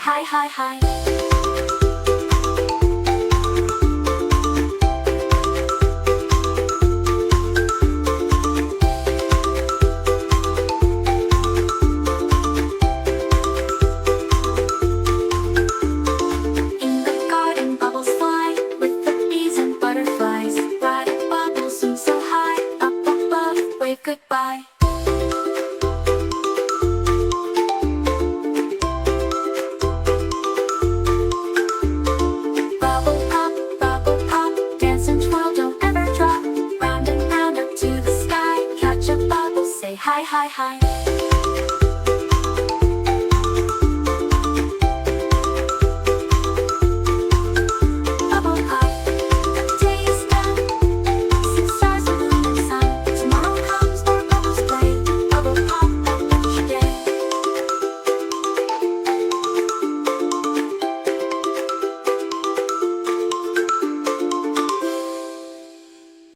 hi, hi, hi. In the garden bubbles fly, with the bees and butterflies. Ride a bubble soon so high, up above, wave goodbye. Bubble pop, dance and twirl, don't ever drop. Round and round up to the sky, catch a bubble, say hi, hi, hi.